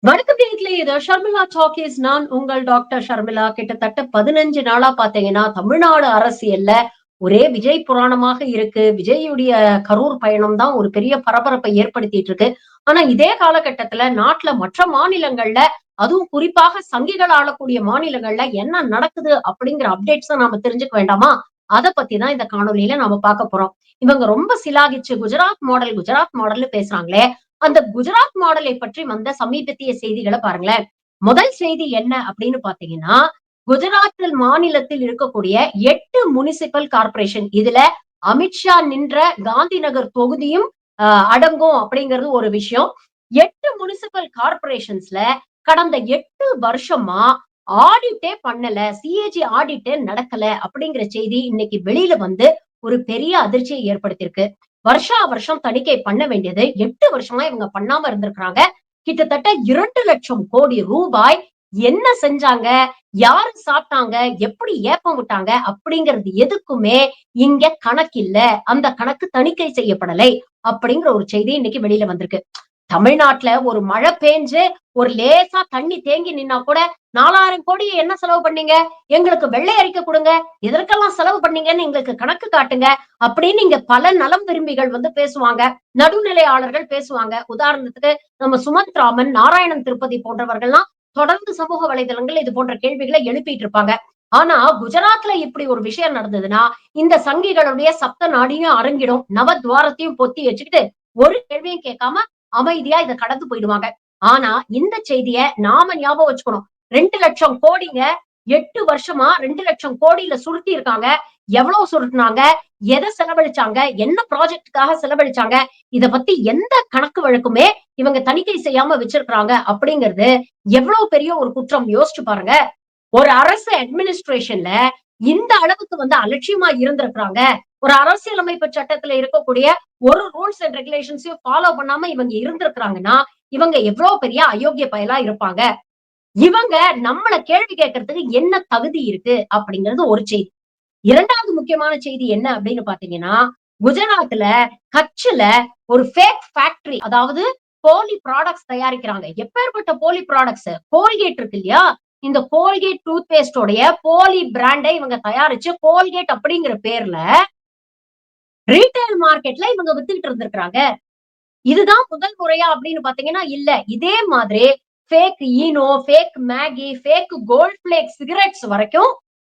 வணக்கம் நேயர்களே. இது ஷர்மிளா டாக்கீஸ். நான் உங்கள் டாக்டர் ஷர்மிளா. கிட்டத்தட்ட 15 நாளா பாத்தீங்கன்னா, தமிழ்நாடு அரசியல்ல ஒரே விஜய் புராணமாக இருக்கு. விஜய்யுடைய கரூர் பயணம் தான் ஒரு பெரிய பரபரப்பை ஏற்படுத்திட்டு இருக்கு. ஆனா இதே காலகட்டத்துல நாட்டுல மற்ற மாநிலங்கள்ல, அதுவும் குறிப்பாக சங்கிகள் ஆளக்கூடிய மாநிலங்கள்ல என்ன நடக்குது அப்படிங்கிற அப்டேட்ஸ நாம தெரிஞ்சுக்க வேண்டாமா? அத பத்தி தான் இந்த காணொளியில நாம பாக்க போறோம். இவங்க ரொம்ப சிலாகிச்சு குஜராத் மாடல்னு பேசுறாங்களே, அந்த குஜராத் மாடலை பற்றி வந்த சமீபத்திய செய்திகள பாருங்களேன். முதல் செய்தி என்ன அப்படின்னு பார்த்தீங்கன்னா, குஜராத்தில் மாநிலத்தில் இருக்கக்கூடிய 8 முனிசிபல் கார்ப்பரேஷன். இதுல அமித்ஷா நின்ற காந்தி நகர் தொகுதியும் அடங்கும் அப்படிங்கிறது ஒரு விஷயம். 8 முனிசிபல் கார்ப்பரேஷன்ஸ்ல கடந்த 8 வருஷமா ஆடிட்டே பண்ணல. சிஏஜி ஆடிட்டே நடக்கல அப்படிங்கிற செய்தி இன்னைக்கு வெளியில வந்து ஒரு பெரிய அதிர்ச்சியை ஏற்படுத்தியிருக்கு. வருஷா வருஷம் தணிக்கை பண்ண வேண்டியது 8 வருஷமா இவங்க பண்ணாம இருந்திருக்காங்க. கிட்டத்தட்ட 2,00,000 கோடி ரூபாய் என்ன செஞ்சாங்க? யாரு சாப்பிட்டாங்க? எப்படி ஏப்பம் விட்டாங்க? அப்படிங்கிறது எதுக்குமே இங்க கணக்கில்ல. அந்த கணக்கு தணிக்கை செய்யப்படலை. அப்படிங்கிற ஒரு செய்தி இன்னைக்கு வெளியில வந்திருக்கு. தமிழ்நாட்டுல ஒரு மழை பேஞ்சு ஒரு லேசா தண்ணி தேங்கி நின்னா கூட 4,000 கோடி என்ன செலவு பண்ணீங்க? எங்களுக்கு வெள்ளை அறிக்கை குடுங்க. எதற்கெல்லாம் செலவு பண்ணீங்கன்னு எங்களுக்கு கணக்கு காட்டுங்க. அப்படின்னு இங்க பல நலம் விரும்பிகள் வந்து பேசுவாங்க. நடுநிலையாளர்கள் பேசுவாங்க. உதாரணத்துக்கு நம்ம சுமந்த் ராமன், நாராயணன் திருப்பதி போன்றவர்கள்லாம் தொடர்ந்து சமூக வலைதளங்கள் இது போன்ற கேள்விகளை எழுப்பிட்டு இருப்பாங்க. ஆனா குஜராத்ல இப்படி ஒரு விஷயம் நடந்ததுன்னா, இந்த சங்கிகளுடைய சப்த நாடியும் அரங்கிடும். நவத்வாரத்தையும் பொத்தி வச்சுக்கிட்டு ஒரு கேள்வியும் கேட்காம அமைதியா இத கடந்து போயிடுவாங்க. ஆனா இந்த செய்திய நாம ஞாபகம் வச்சுக்கணும். 2,00,000 கோடிங்க. 8 வருஷமா 2,00,000 கோடியில சுருட்டி இருக்காங்க. எவ்வளவு சுருட்டுனாங்க? எத செலவழிச்சாங்க? என்ன ப்ராஜெக்ட்காக செலவழிச்சாங்க? இத பத்தி எந்த கணக்கு வழக்குமே இவங்க தணிக்கை செய்யாம வச்சிருக்காங்க அப்படிங்கிறது எவ்வளவு பெரிய ஒரு குற்றம் யோசிச்சு பாருங்க. ஒரு அரசு அட்மினிஸ்ட்ரேஷன்ல இந்த அளவுக்கு வந்து அலட்சியமா இருந்திருக்கிறாங்க. ஒரு அரசியலமைப்பு சட்டத்துல இருக்கக்கூடிய ஒரு ரூல்ஸ் அண்ட் ரெகுலேஷன்ஸையும் ஃபாலோ பண்ணாம இவங்க இருந்திருக்கிறாங்கன்னா, இவங்க எவ்வளவு பெரிய அயோக்கிய பயலா இருப்பாங்க. இவங்க நம்மள கேள்வி கேட்கறதுக்கு என்ன தகுதி இருக்கு அப்படிங்கிறது ஒரு செய்தி. 2வது முக்கியமான செய்தி என்ன அப்படின்னு பார்த்தீங்கன்னா, குஜராத்ல கட்ச்ல ஒரு ஃபேக் ஃபேக்டரி, அதாவது போலி ப்ராடக்ட்ஸ் தயாரிக்கிறாங்க. எப்பேர்ப்பட்ட போலி ப்ராடக்ட்ஸ்? கோல்கேட் இருக்கு இல்லையா? இந்த கோல்கேட் டூத் பேஸ்ட் உடைய போலி பிராண்ட இவங்க தயாரிச்சு கோல்கேட் அப்படிங்கிற பேர்ல ரீட்டெயில் மார்க்கெட்ல இவங்க வித்துக்கிட்டு இருந்திருக்காங்க. இதுதான் முதல் முறையா அப்படின்னு பார்த்தீங்கன்னா, இல்ல. இதே மாதிரி fake Eno, fake Maggi, fake Gold Flakes cigarettes வரைக்கும்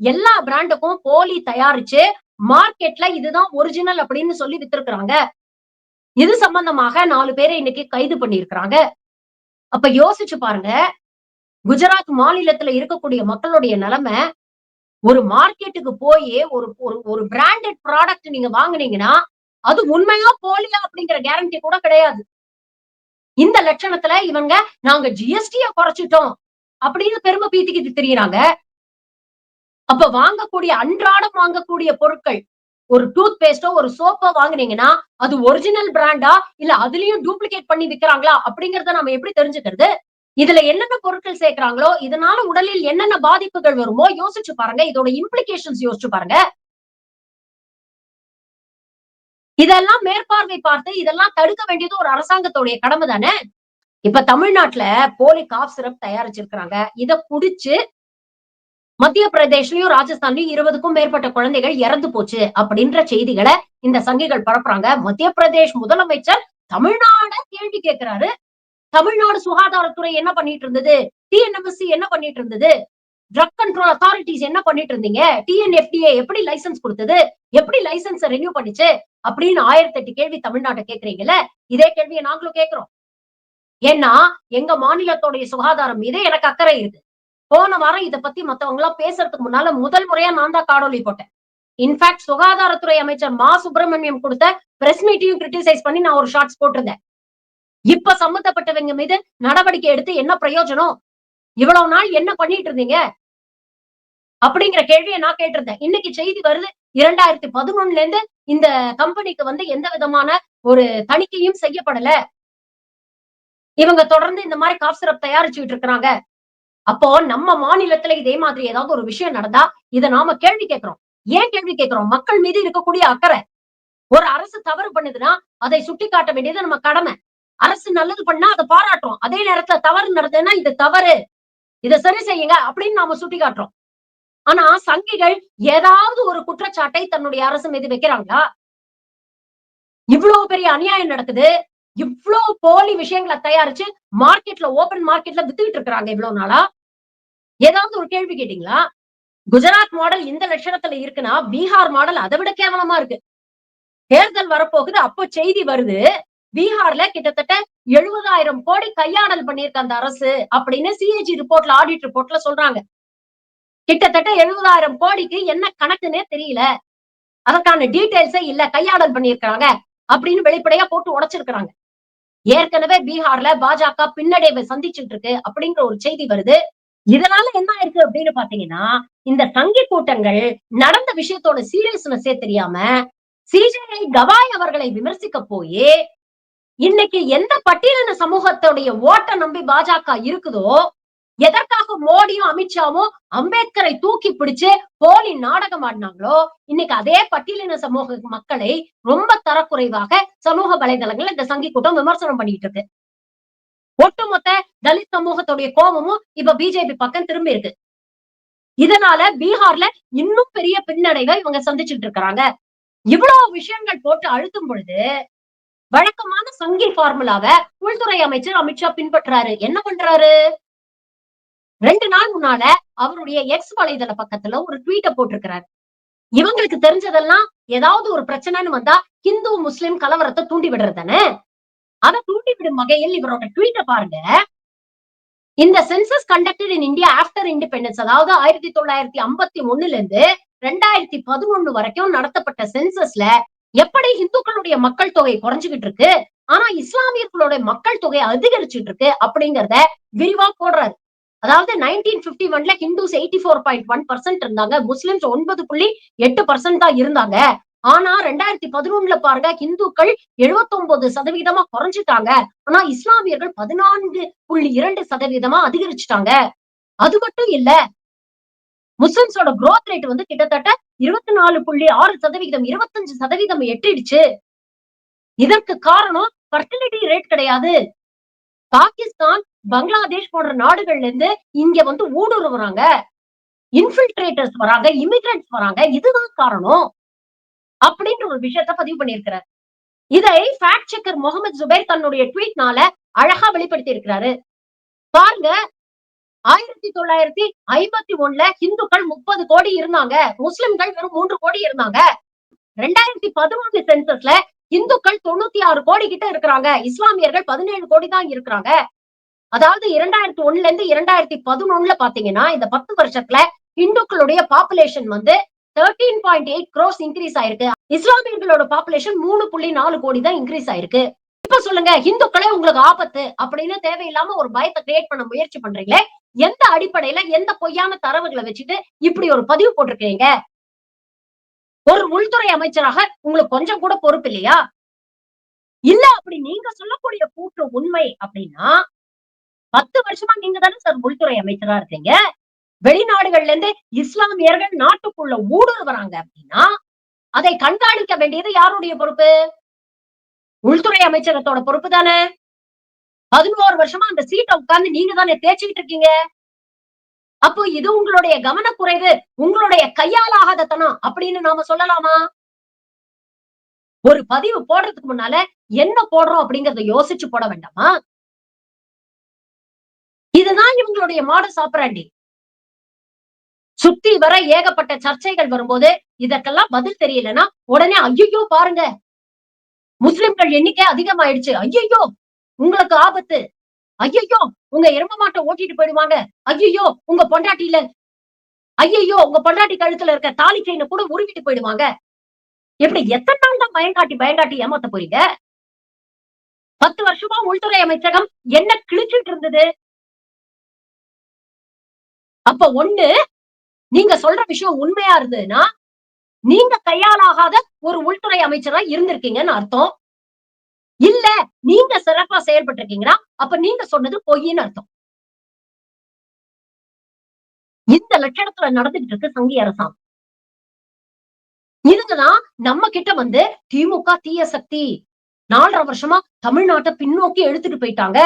எல்லா பிராண்டுக்கும் போலி தயாரிச்சு மார்க்கெட்ல இதுதான் ஒரிஜினல் அப்படின்னு சொல்லி வித்திருக்காங்க. இது சம்பந்தமாக 4 பேரை இன்னைக்கு கைது பண்ணியிருக்கிறாங்க. அப்ப யோசிச்சு பாருங்க. குஜராத் மாநிலத்துல இருக்கக்கூடிய மக்களுடைய நிலைமை, ஒரு மார்க்கெட்டுக்கு போயி ஒரு ஒரு ஒரு பிராண்டட் ப்ராடக்ட் நீங்க வாங்குனீங்கன்னா, அது உண்மையா போலியா அப்படிங்கிற கேரண்டி கூட கிடையாது. இந்த லட்சணத்துல இவங்க நாங்க ஜிஎஸ்டிய குறைச்சிட்டோம் அப்படின்னு பெருமை பீத்திக்கிட்டு திரியுறாங்க. அப்ப அன்றாடம் வாங்கக்கூடிய பொருட்கள், ஒரு டூத் பேஸ்டோ, ஒரு சோப்போ வாங்குனீங்கன்னா, அது ஒரிஜினல் பிராண்டா? இல்ல அதுலயும் டூப்ளிகேட் பண்ணி விக்கிறாங்களா? அப்படிங்கிறத நம்ம எப்படி தெரிஞ்சுக்கிறது? இதுல என்னென்ன பொருட்கள் சேர்க்கிறாங்களோ, இதனால உடலில் என்னென்ன பாதிப்புகள் வருமோ யோசிச்சு பாருங்க. இதோட இம்ப்ளிகேஷன்ஸ் யோசிச்சு பாருங்க. இதெல்லாம் மேற்பார்வை பார்த்து இதெல்லாம் தடுக்க வேண்டியது ஒரு அரசாங்கத்துடைய கடமை தானே! இப்ப தமிழ்நாட்டுல போலி காஃப் சிரப் தயாரிச்சிருக்கிறாங்க. இத குடிச்சு மத்திய பிரதேஷ்லயும், ராஜஸ்தான்லயும் 20க்கும் மேற்பட்ட குழந்தைகள் இறந்து போச்சு அப்படின்ற செய்திகள இந்த சங்கிகள் பரப்புறாங்க. மத்திய பிரதேஷ் முதலமைச்சர் தமிழ்நாட கேள்வி கேட்கிறாரு. தமிழ்நாடு சுகாதாரத்துறை என்ன பண்ணிட்டு இருந்தது? டிஎன்எம்எஸ்சி என்ன பண்ணிட்டு இருந்தது? ட்ரக் கண்ட்ரோல் அத்தாரிட்டீஸ் என்ன பண்ணிட்டு இருந்தீங்க? டிஎன்எஃப்டிஏ எப்படி லைசென்ஸ் குடுத்தது? எப்படி லைசென்ஸ ரினியூ பண்ணுச்சு? அப்படின்னு 1008 கேள்வி தமிழ்நாட்ட கேட்கிறீங்கல்ல, இதே கேள்விய நாங்களும் கேட்கிறோம். ஏன்னா, எங்க மாநிலத்தோடைய சுகாதாரம் மீது எனக்கு அக்கறை இருக்கு. போன வாரம் இத பத்தி மத்தவங்கலாம் பேசுறதுக்கு முன்னால முதல் முறையா நான் தான் காணொளி போட்டேன். இன்ஃபாக்ட் சுகாதாரத்துறை அமைச்சர் மா. சுப்பிரமணியம் குடுத்த பிரஸ் மீட்டையும் கிரிட்டிசைஸ் பண்ணி நான் ஒரு ஷார்ட்ஸ் போட்டிருந்தேன். இப்ப சம்பந்தப்பட்டவங்க மீது நடவடிக்கை எடுத்து என்ன பிரயோஜனம்? இவ்வளவு நாள் என்ன பண்ணிட்டு இருந்தீங்க? அப்படிங்கிற கேள்விய நான் கேட்டிருந்தேன். இன்னைக்கு செய்தி வருது. 2011ல இருந்து இந்த கம்பெனிக்கு வந்து எந்த விதமான ஒரு தணிக்கையும் செய்யப்படல. இவங்க தொடர்ந்து இந்த மாரி காஃப் சிரப் தயாரிச்சுட்டு இருக்கிறாங்க. அப்போ நம்ம மாநிலத்துல இதே மாதிரி ஏதாவது ஒரு விஷயம் நடந்தா, இத நாம கேள்வி கேட்கிறோம். ஏன் கேள்வி கேட்கிறோம்? மக்கள் மீது இருக்கக்கூடிய அக்கறை. ஒரு அரசு தவறு பண்ணுதுன்னா, அதை சுட்டிக்காட்ட வேண்டியது நம்ம கடமை. அரசு நல்லது பண்ணா அதை பாராட்டுறோம். அதே நேரத்துல தவறு நடந்ததுன்னா இது தவறு, இதை சரி செய்யுங்க அப்படின்னு நாம சுட்டி காட்டுறோம். ஆனா சங்கிகள் ஏதாவது ஒரு குற்றச்சாட்டை தன்னுடைய அரசு மீது வைக்கிறாங்களா? இவ்வளவு பெரிய அநியாயம் நடக்குது. இவ்ளோ போலி விஷயங்கள தயாரிச்சு மார்க்கெட்ல ஓப்பன் மார்க்கெட்ல வித்துக்கிட்டு இருக்காங்க இவ்வளவு நாளா. ஏதாவது ஒரு கேள்வி கேட்டீங்களா? குஜராத் மாடல் இந்த லட்சணத்துல இருக்குன்னா, பீகார் மாடல் அதை விட கேவலமா இருக்கு. தேர்தல் வரப்போகுது. அப்போ செய்தி வருது. பீகார்ல கிட்டத்தட்ட 70,000 கோடி கையாடல் பண்ணியிருக்கு அந்த அரசு அப்படின்னு சிஏஜி ரிப்போர்ட்ல, ஆடிட் ரிப்போர்ட்ல சொல்றாங்க. கிட்டத்தட்ட 70,000 கோடிக்கு என்ன கணக்குன்னே தெரியல. அதற்கான டீடைல்ஸே இல்ல. கையாடல் பண்ணியிருக்காங்க அப்படின்னு வெளிப்படையா போட்டு உடைச்சிருக்காங்க. ஏற்கனவே பீகார்ல பாஜக பின்னடைவை சந்திச்சுட்டு இருக்கு அப்படிங்கிற ஒரு செய்தி வருது. இதனால என்ன ஆயிருக்கு அப்படின்னு பாத்தீங்கன்னா, இந்த சங்கி கூட்டங்கள் நடந்த விஷயத்தோட சீரியஸ்னஸே தெரியாம, சிஜேஐ கவாய் அவர்களை விமர்சிக்க போயி, இன்னைக்கு எந்த பட்டியலின சமூகத்துடைய ஓட்ட நம்பி பாஜக இருக்குதோ, எதற்காக மோடியும், அமித்ஷாவும் அம்பேத்கரை தூக்கி பிடிச்சு போலி நாடகம் ஆடினாங்களோ, இன்னைக்கு அதே பட்டியலின சமூக மக்களை ரொம்ப தரக்குறைவாக சமூக வலைதளங்கள்ல இந்த சங்கி கூட்டம் விமர்சனம் பண்ணிட்டு இருக்கு. ஒட்டுமொத்த தலித் சமூகத்துடைய கோபமும் இப்ப பிஜேபி பக்கம் திரும்பி இருக்கு. இதனால பீகார்ல இன்னும் பெரிய பின்னடைவை இவங்க சந்திச்சுட்டு இருக்காங்க. இவ்வளவு விஷயங்கள் போட்டு அழுத்தும் பொழுது, வழக்கமான சங்கி ஃபார்முலாவ உள்துறை அமைச்சர் அமித்ஷா பின்பற்றாரு. என்ன பண்றாரு? 2 நாள் முன்னால அவருடைய எக்ஸ் வலைதள பக்கத்துல ஒரு ட்வீட்ட போட்டிருக்கிறாரு. இவங்களுக்கு தெரிஞ்சதெல்லாம் ஏதாவது ஒரு பிரச்சனைன்னு வந்தா ஹிந்து, முஸ்லிம் கலவரத்த தூண்டி விடுறது தானே. அத தூண்டி விடும் வகையில் இவரோட ட்வீட்ட பாருங்க. இந்த census conducted in India after independence, அதாவது 1951ல இருந்து 2011 வரைக்கும் நடத்தப்பட்ட சென்சஸ்ல எப்படி இந்துக்களுடைய மக்கள் தொகை குறைஞ்சுகிட்டு இருக்கு, ஆனா இஸ்லாமியர்களுடைய மக்கள் தொகை அதிகரிச்சுட்டு இருக்கு அப்படிங்கறத விரிவா போடுறாரு. அதாவது 1951ல ஹிந்துஸ் 84.1% இருந்தாங்க, முஸ்லிம்ஸ் 9.8% தான் இருந்தாங்க. ஆனா 2011ல பாருங்க ஹிந்துக்கள் 79% குறைஞ்சிட்டாங்க. ஆனா இஸ்லாமியர்கள் 14.2% அதிகரிச்சுட்டாங்க. அது மட்டும் இல்ல, முஸ்லிம்ஸோட குரோத் ரேட் வந்து கிட்டத்தட்ட 24.6%, 25% எட்டிடுச்சு. இதற்கு காரணம் ஃபர்டிலிட்டி ரேட் கிடையாது. பாகிஸ்தான், பங்களாதேஷ் போன்ற நாடுகள்ல இருந்து இங்க வந்து ஊடுருவுறாங்க. இன்ஃபில்ட்ரேட்டர்ஸ் வராங்க, இமிகிரண்ட்ஸ் வராங்க. இதுதான் காரணம். அப்படின்ற ஒரு விஷயத்த பதிவு பண்ணியிருக்கிறார். இதை ஃபேக்ட் செக்கர் முகமது ஜுபைர் தன்னுடைய ட்வீட்னால அழகா வெளிப்படுத்தி இருக்கிறாரு. பாருங்க, 1951ல இந்துக்கள் 30 கோடி இருந்தாங்க. முஸ்லிம்கள் வெறும் 3 கோடி இருந்தாங்க. 2011 சென்சஸ்ல இந்துக்கள் 96 கோடி கிட்ட இருக்கிறாங்க. இஸ்லாமியர்கள் 17 கோடி தான் இருக்கிறாங்க. அதாவது 2001ல இருந்து 2011ல பாத்தீங்கன்னா, இந்த 10 வருஷத்துல இந்துக்களுடைய பாப்புலேஷன் வந்து 13.8 crores இன்கிரீஸ் ஆயிருக்கு. இஸ்லாமியர்களோட பாப்புலேஷன் 3.4 கோடி தான் இன்கிரீஸ் ஆயிருக்கு. இப்ப சொல்லுங்க, இந்துக்களே உங்களுக்கு ஆபத்து அப்படின்னு தேவையில்லாம ஒரு பயத்தை கிரியேட் பண்ண முயற்சி பண்றீங்களே, எந்த அடிப்படையில, எந்த பொய்யான தரவுகளை வச்சுட்டு இப்படி ஒரு பதிவு போட்டிருக்கீங்க? ஒரு உள்துறை அமைச்சராக உங்களுக்கு கொஞ்சம் கூட பொறுப்பு இல்லையா? இல்ல அப்படி நீங்க சொல்லக்கூடிய கூற்று உண்மை அப்படின்னா, 10 வருஷமா நீங்க தானே சார் உள்துறை அமைச்சரா இருக்கீங்க. வெளிநாடுகள்ல இருந்து இஸ்லாமியர்கள் நாட்டுக்குள்ள ஊடுருவறாங்க அப்படின்னா, அதை கண்காணிக்க வேண்டியது யாருடைய பொறுப்பு? உள்துறை அமைச்சகத்தோட பொறுப்பு தானே. 11 வருஷமா அந்த சீட்ட உட்கார்ந்து நீங்க தானே தேய்ச்சுக்கிட்டு இருக்கீங்க. அப்போ இது உங்களுடைய கவனக்குறைவு, உங்களுடைய கையால் ஆகாதத்தனம் அப்படின்னு நாம சொல்லலாமா? ஒரு பதிவு போடுறதுக்கு முன்னால என்ன போடுறோம் அப்படிங்கறத யோசிச்சு போட வேண்டாமா? இதுதான் இவங்களுடைய மாடஸ் ஆப்பராண்டி. சுத்தி வர ஏகப்பட்ட சர்ச்சைகள் வரும்போது இதற்கெல்லாம் பதில் தெரியலன்னா உடனே ஐயையோ பாருங்க, முஸ்லிம்கள் எண்ணிக்கை அதிகமாயிடுச்சு. ஐயையோ உங்களுக்கு ஆபத்து. ஐயையோ உங்க எரும மாட்ட ஓட்டிட்டு போயிடுவாங்க. ஐயையோ உங்க பொண்டாட்டில ஐயையோ உங்க பொண்டாட்டி கழுத்துல இருக்க தாலி செயின கூட உருவிட்டு போயிடுவாங்க. எப்படி எத்தன நாள் தான் பயங்காட்டி பயங்காட்டி ஏமாத்த போறீங்க? 10 வருஷமா உள்துறை அமைச்சகம் என்ன கிழிச்சிட்டு இருந்தது? அப்ப ஒண்ணு, நீங்க சொல்ற விஷயம் உண்மையா இருந்ததுன்னா, நீங்க கையாலாகாத ஒரு உள்துறை அமைச்சரா இருந்திருக்கீங்கன்னு அர்த்தம். இல்ல நீங்க சிறப்பா செயல்பட்டிருக்கீங்கன்னா, அப்ப நீங்க சொன்னது பொய்ன்னு அர்த்தம். இந்த லட்சணத்துல நடந்துகிட்டு இருக்கு சங்கி அரசாங்கம். இதுங்கதான் நம்ம கிட்ட வந்து திமுக தீய சக்தி, 4½ வருஷமா தமிழ்நாட்ட பின்னோக்கி இழுத்துட்டு போயிட்டாங்க.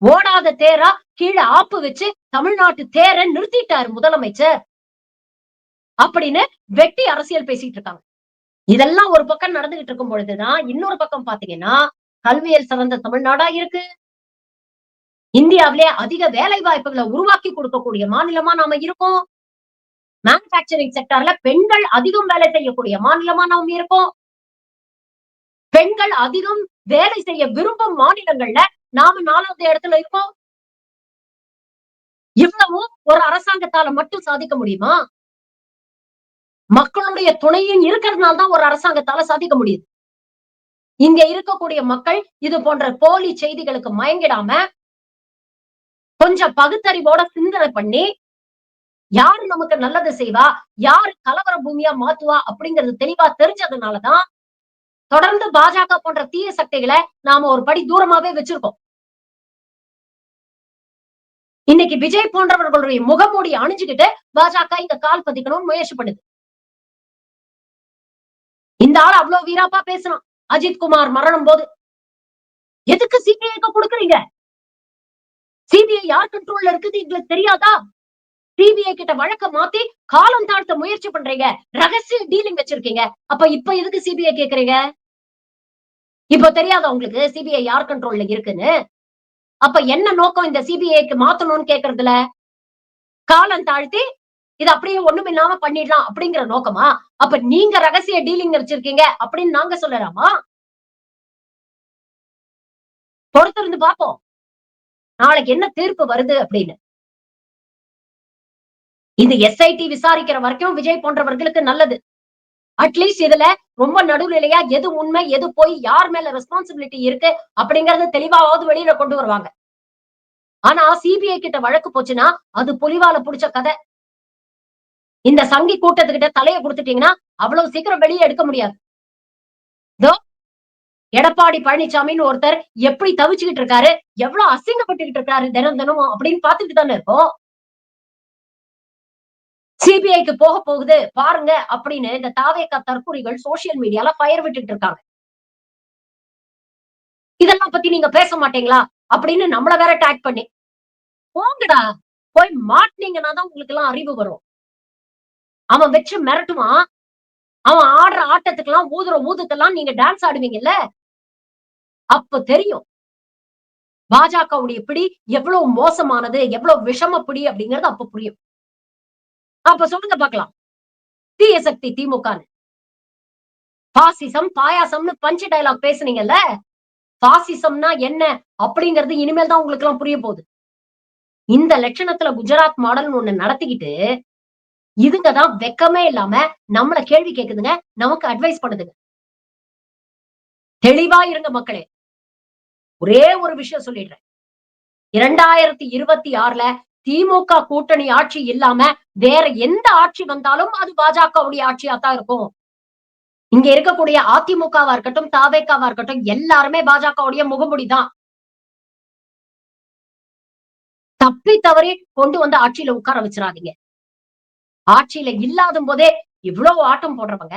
ஓடாத தேரா கீழ ஆப்பு வச்சு தமிழ்நாட்டு தேர நிறுத்திட்டாரு முதலமைச்சர். அப்படின்னு வெட்டி அரசியல் பேசிட்டு இருக்காங்க. இதெல்லாம் ஒரு பக்கம் நடந்துகிட்டு இருக்கும் பொழுதுதான், இன்னொரு பக்கம் பாத்தீங்கன்னா, கல்வியில் சிறந்த தமிழ்நாடா இருக்கு. இந்தியாவிலே அதிக வேலை வாய்ப்புகள உருவாக்கி குடுக்கக்கூடிய மாநிலமா நாம இருக்கோம். மேனுஃபேக்சரிங் செக்டார்ல பெண்கள் அதிகம் வேலை செய்யக்கூடிய மாநிலமா நாம இருக்கோம். பெண்கள் அதிகம் வேலை செய்ய விரும்பும் மாநிலங்கள்ல நாம 4வது இடத்துல இருக்கோம். இவ்வளவும் ஒரு அரசாங்கத்தால மட்டும் சாதிக்க முடியுமா? மக்களுடைய துணையும் இருக்கிறதுனால தான் ஒரு அரசாங்கத்தால சாதிக்க முடியுது. இங்க இருக்கக்கூடிய மக்கள் இது போன்ற போலி செய்திகளுக்கு மயங்கிடாம, கொஞ்சம் பகுத்தறிவோட சிந்தனை பண்ணி, யாரு நமக்கு நல்லது செய்வா? யாரு கலவர பூமியா மாத்துவா? அப்படிங்கிறது தெளிவா தெரிஞ்சதுனால தான், தொடர்ந்து பாஜக போன்ற தீய சக்திகள நாம ஒரு படி தூரமாவே வச்சிருக்கோம். இன்னைக்கு விஜய் போன்றவர்களுடைய முகமூடி அணிஞ்சுகிட்டு பாஜக இங்க கால் பதிக்கணும்னு முயற்சி பண்ணுது. இந்த ஆள் அவ்ளோ வீராப்பா பேசுறான். அஜித் குமார் மரணம் போது. எதுக்கு சிபிஐக்கு குடுக்குறீங்க? சிபிஐ யார் கண்ட்ரோல்ல இருக்குது எங்களுக்கு தெரியாதா? சிபிஐ கிட்ட வழக்க மாத்தி காலம் தாழ்த்த முயற்சி பண்றீங்க. ரகசிய டீலிங் வச்சிருக்கீங்க. அப்ப இப்ப எதுக்கு சிபிஐ கேக்குறீங்க? இப்ப தெரியாதா உங்களுக்கு சிபிஐ யார் கண்ட்ரோல்ல இருக்குன்னு? அப்ப என்ன நோக்கம் இந்த சிபிஐக்கு மாத்தணும்னு கேக்குறதுல? காலம் தாழ்த்தி இத அப்படியே ஒண்ணுமில்லாம பண்ணிடலாம் அப்படிங்கிற நோக்கமா? அப்ப நீங்க ரகசிய டீலிங் வச்சிருக்கீங்க அப்படின்னு நாங்க சொல்லலாமா? பொறுத்திருந்து பார்ப்போம். நாளைக்கு என்ன தீர்ப்பு வருது அப்படின்னு. இந்த எஸ்ஐடி விசாரிக்கிற வரைக்கும் விஜய் போன்றவர்களுக்கு நல்லது. அட்லீஸ்ட் இதுல ரொம்ப நடுநிலையா எது உண்மை, எது பொய், யார் மேல ரெஸ்பான்சிபிலிட்டி இருக்கு அப்படிங்கறத தெளிவாவது வெளியில கொண்டு வருவாங்க. ஆனா சிபிஐ கிட்ட வழக்கு போச்சுன்னா, அது புலிவால புடிச்ச கதை. இந்த சங்கி கூட்டத்துக்கிட்ட தலைய குடுத்துட்டீங்கன்னா, அவ்வளவு சீக்கிரம் வெளிய எடுக்க முடியாது. இதோ எடப்பாடி பழனிசாமின்னு ஒருத்தர் எப்படி தவிச்சுக்கிட்டு இருக்காரு, எவ்வளவு அசிங்கப்பட்டுக்கிட்டு இருக்காரு தினம் தினமும் அப்படின்னு பார்த்துட்டு தானே இருக்கோம். சிபிஐக்கு போக போகுது பாருங்க அப்படின்னு இந்த தாவேகா தற்குறிகள் சோசியல் மீடியால ஃபயர் விட்டுட்டு இருக்காங்க. இதெல்லாம் பத்தி நீங்க பேச மாட்டீங்களா? அப்படின்னு நம்மள வேற டாக் பண்ணி. போங்கடா. போய் மாட்னீங்கன்னா தான் உங்களுக்கு எல்லாம் அறிவு வரும். அவன் வச்சு மிரட்டுவான். அவன் ஆடுற ஆட்டத்துக்கெல்லாம் ஊதுற ஊதுக்கெல்லாம் நீங்க டான்ஸ் ஆடுவீங்கல்ல. அப்ப தெரியும். பாஜகவுடைய பிடி எவ்வளவு மோசமானது, எவ்வளவு விஷம பிடி அப்படிங்கிறது அப்ப புரியும். அப்ப சொல்லுங்க பார்க்கலாம். தீய சக்தி திமுகன்னு. பாசிசம், பாயாசம்னு பஞ்ச் டயலாக் பேசுனீங்கல்ல. பாசிசம்னா என்ன அப்படிங்கிறது இனிமேல் தான் உங்களுக்கு எல்லாம் புரிய போகுது. இந்த லட்சணத்துல குஜராத் மாடல்னு ஒண்ணு நடத்திக்கிட்டு, இதுங்க தான் வெட்கமே இல்லாம நம்மள கேள்வி கேக்குதுங்க. நமக்கு அட்வைஸ் பண்ணுதுங்க. தெளிவா இருங்க மக்களே. ஒரே ஒரு விஷயம் சொல்லிடுறேன். 2026ல திமுக கூட்டணி ஆட்சி இல்லாம வேற எந்த ஆட்சி வந்தாலும் அது பாஜகவுடைய ஆட்சியா தான் இருக்கும். இங்க இருக்கக்கூடிய அதிமுகவா இருக்கட்டும், தாவேகாவா இருக்கட்டும் எல்லாருமே பாஜகவுடைய முகமூடி தான். தப்பி தவறி கொண்டு வந்து ஆட்சியில உட்கார வச்சிராதீங்க. ஆட்சியில இல்லாத போதே இவ்வளவு ஆட்டம் போடுறவங்க,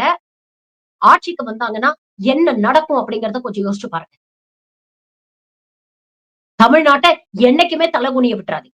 ஆட்சிக்கு வந்தாங்கன்னா என்ன நடக்கும் அப்படிங்கிறத கொஞ்சம் யோசிச்சு பாருங்க. தமிழ்நாட்ட என்னைக்குமே தலகுனிய விட்டுறாதீங்க.